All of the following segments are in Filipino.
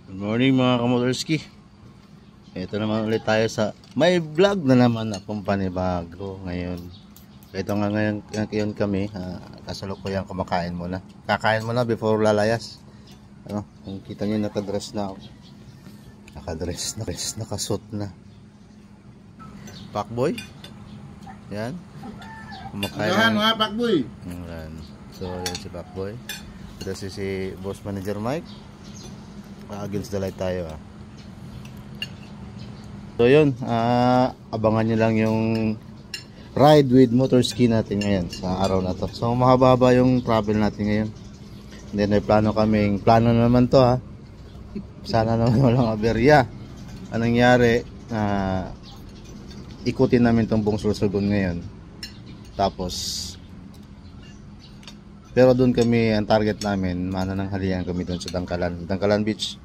Good morning mga kamotorski. Ito naman ulit tayo sa may vlog na naman akong panibago ngayon. Ito nga ngayon kami, kasalukuyan kumakain muna. Kakain muna before lalayas. Ano, kung kita niyo nakadress na ako. Nakasuot na. Pakboy. Yan. Kumakain. Yan mga Pakboy. Yan. So, yan si Pakboy. Ito si Boss Manager Mike. Against the light tayo So yun, abangan nyo lang yung ride with motorski natin ngayon sa araw na to. So mahaba-haba yung travel natin ngayon. And then may plano naman to sana naman walang aberya. Anong nangyari, ikutin namin tong buong Sorsogon ngayon. Tapos pero doon kami, ang target namin, manananghalian kami doon sa Dangkalan Beach.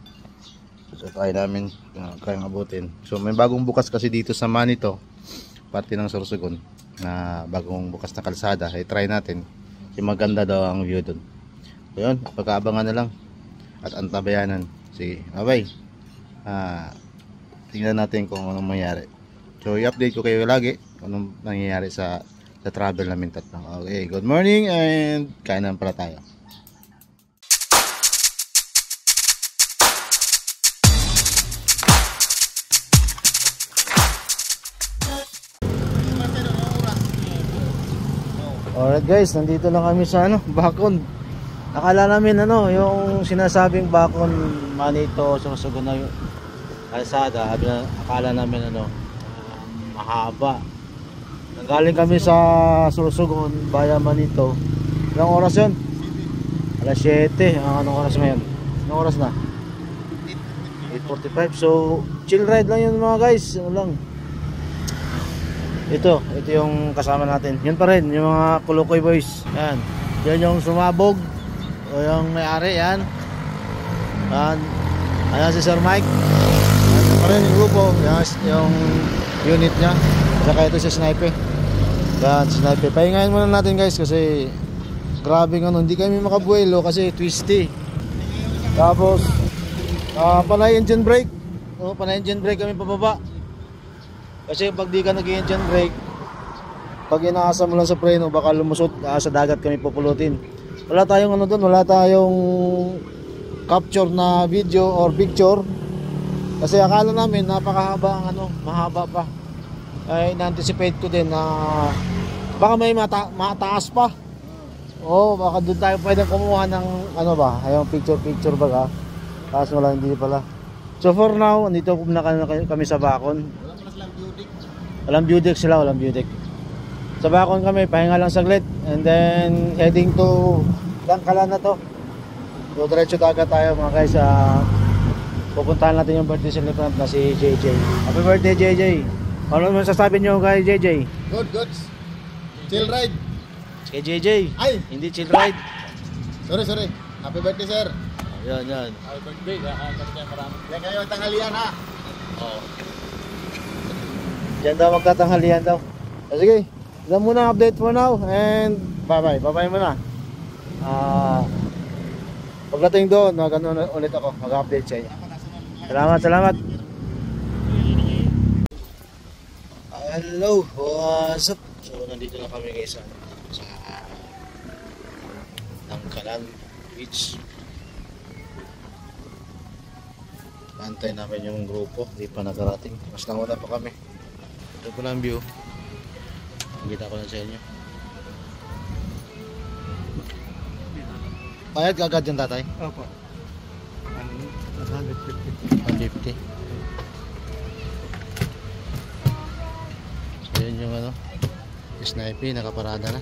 So try namin, kayang abutin. So may bagong bukas kasi dito sa Manito, parte ng Sorsogon, na bagong bukas na kalsada. Try natin, yung maganda daw ang view doon. So yun, pagkaabangan na lang at antabayanan. Sige, bye. Tingnan natin kung anong mangyari. So i-update ko kayo lagi kung anong nangyayari sa travel namin tatlo. Okay, good morning and kain na pala tayo. Alright guys, nandito na kami sa Bacon. Akala namin yung sinasabing Bacon, Manito, Sorsogon na yung kalsada. Akala namin mahaba. Galing kami sa Sorsogon via Manito. Ilang oras yun? Alas 7. Anong oras ngayon? Anong oras na? 8:45. So chill ride lang yun mga guys. Ano lang. Ito yung kasama natin. Yun pa rin, yung mga Kulukoy boys. Yan. Yan yung sumabog. O yung may-ari, yan. Ayan si Sir Mike. Yan pa rin yung grupo. Yan yung unit niya. Saka ito si Sniper. Yan, Sniper. Pahingayin muna natin guys kasi grabe hindi kami makabuelo kasi twisty. Tapos panay engine brake. Panay engine brake kami pababa. Kasi pag di ka nag-engine brake, pag inaasa mo lang sa preno, baka lumusot, sa dagat kami pupulutin. Wala tayong wala tayong capture na video or picture. Kasi akala namin napakahaba ang mahaba pa. Ay na-anticipate ko din na baka may mataas pa. Baka doon tayo pwedeng kumuha ng ayong picture baga. Kaso wala, hindi pala. So for now, andito na kami sa Bacon. Walang Budex sila, walang Budex. Sa Bacon kami, pahinga lang saglit. And then heading to Dangkalan na to. So diretso dagat tayo mga guys. Pupuntahan natin yung birthday celebrant na si JJ. Happy birthday JJ. Ano naman sasabi nyo kay JJ? Good. Chill ride. Kay JJ? Ay! Hindi chill ride. Sorry. Happy birthday sir. Yan. Happy birthday. Marami. Yan kayo tanghalian Diyan daw magtatanghalian daw. Sige, yan muna ang update for now. And bye muna. Pagdating doon, ulit ako, mag-update sa inyo. Salamat. Hello, what's up? So nandito na kami guys sa Dangkalan Beach. Antay namin yung grupo, hindi pa nakarating. Mas nauna pa kami. Ito po na ang view. Kita ko na sa inyo. Bayad ka agad yung tatay? Opo. 150. So yun yung Sniper, nakaparada na.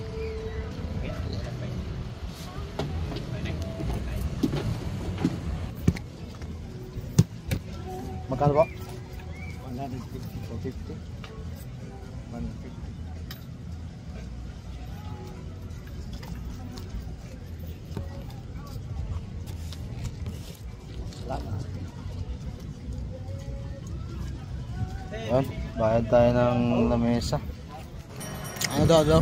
Magkano po? 150. 150. Yan, bayad tayo ng lamesa. Ano daw?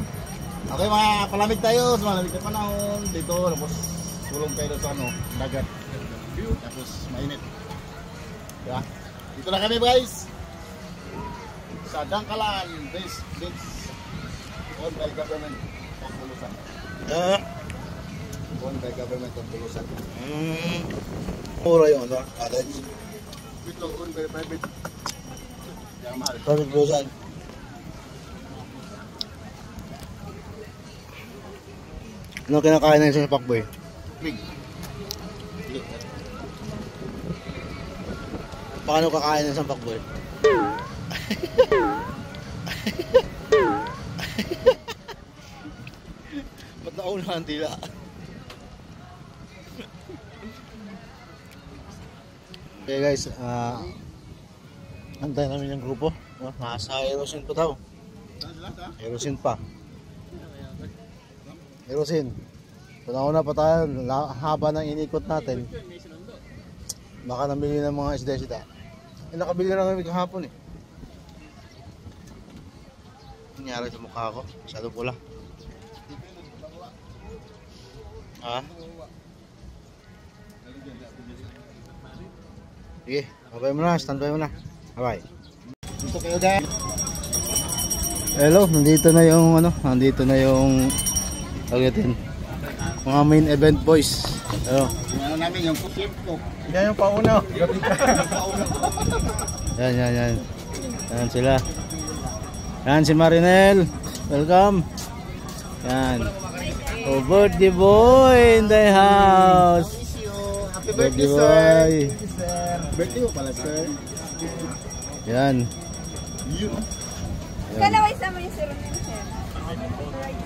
Okay mga palamig tayo sa malamig na panahon dito. Tapos sulong kayo sa dagat. Tapos mainit. Diba? Dito na kami guys. Sa Dangkalan, base owned by government of Bulusan. Owned by government of Bulusan. Mura yung ano, cottage. Dito owned by private. Yang mahal. Private Bulusan. Ano kinakain na yung pakboy? Big. Paano kakain ng isang pakboy? Ba't nauna ang tila? Okay guys, antayin namin yung grupo. Nasa Erosin pa daw. Erosin pa. Erosin. Una pa tayo, haba ng inikot natin. Baka nabili ng mga isda-isda. Nakabili na kami kahapon eh. Nangyari sa mukha ko. Masyado pula. Ha? Sige, babay mo na. Standby mo na. Bye. Dito kayo guys. Hello, nandito na yung ano, nandito na yung agitin. Mga main event boys. Hello. Ano namin yung chef cook. Yan yung pauna. Yan. Yan sila. Yan si Marinel. Welcome. Yan. Oh, birthday boy in the house. Happy Birthday birthday, boy. sir. Birthday mo pala, sir. Yan. Kalaway sa mo yung sir na sir.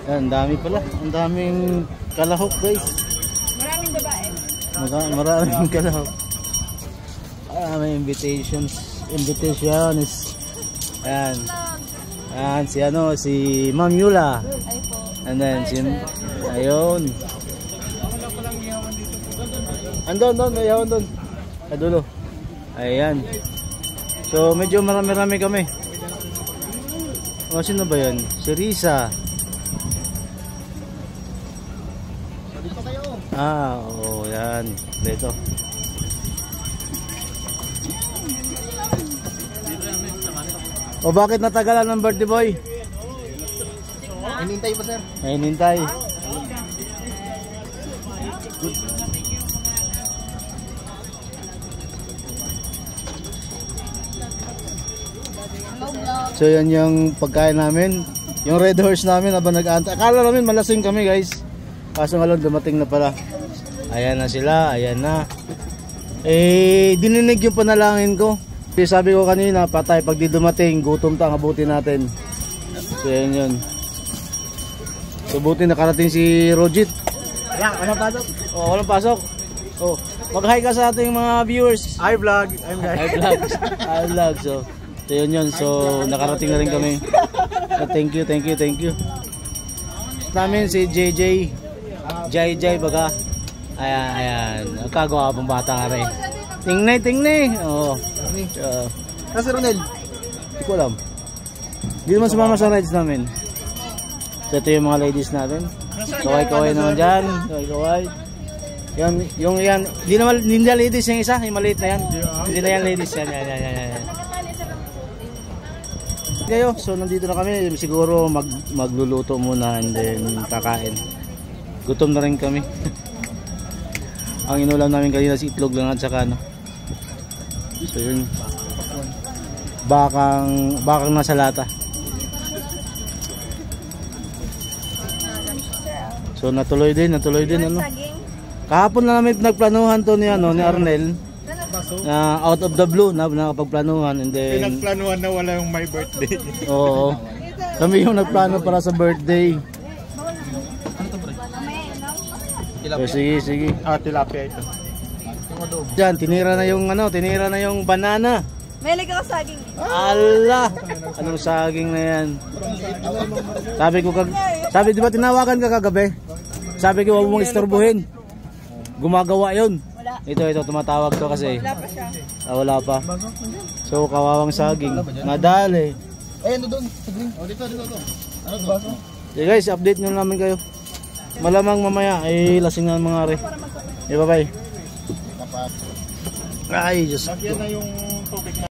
Yan, dami pala. Ang daming kalahok guys. Maraming babae. Maraming kalahok. May invitations. Ayan. Ayan, si ano, si Ma'am Yula. Ay po. And then, si, ayun. Andon, may yawan doon. Adulo. Ayan. So, medyo marami-rami kami. O, sino ba yan? Si Risa. Dito kayo. Oo, yan. Dito. O, bakit natagalan ng birthday boy? Hinintay pa, sir. Ay, nintay. So yan yung pagkain namin. Yung Red Horse namin habang nag-aantay. Akala namin malasing kami guys. Kaso nga lang dumating na pala. Ayan na sila, ayan na. Dininig yung panalangin ko. Sabi ko kanina, patay pag di dumating, gutom ta, abutin natin. So yan yun. So buti nakarating si Rojit. Walang pasok. Oh, walang pasok. Oh, mag-hi ka sa ating mga viewers. Hi vlog. I'm guys. Hi vlog. So yun. So nakarating na rin kami. So, thank you. Namin si JJ. JJ baga. Ayan. Kagawa pang bata ka rin. Tingnay. Oo. Kasi Ronel. Hindi ko alam. Hindi naman sumama sa rides namin. So ito yung mga ladies natin. Kaway naman dyan. Kaway. Yan. Hindi na ladies yung isa. Yung maliit na yan. Hindi na yan ladies. Yan. Kayo, so nandito na kami. Siguro magluluto muna and then kakain. Gutom na rin kami. Ang inulam namin kanina si itlog lang at saka ano. So yun. Bakang nasa lata. So natuloy din ano. Kahapon na namin nagplanuhan to ni Arnel. Na out of the blue na nakapagplanuhan and then Pinagplanuhan na wala yung my birthday. oo. Kami yung nagplano para sa birthday. So, sige. Tilapia ito. Diyan, tinira na yung banana. May lig ako saging. Ala, anong saging na yan? Sabi di ba tinawagan ka kagabi? Sabi ko, huwag mong istorbuhin. Gumagawa yun. Wala. Ito, tumatawag to kasi. Wala pa siya. Wala pa. So, kawawang saging. Madali. Ano doon? Dito. Ano to? Okay guys, update nyo namin kayo. Malamang mamaya ay lasing na mga are. Bye-bye. pa. Ay, Diyos Lagyan ko. na yung tubig na.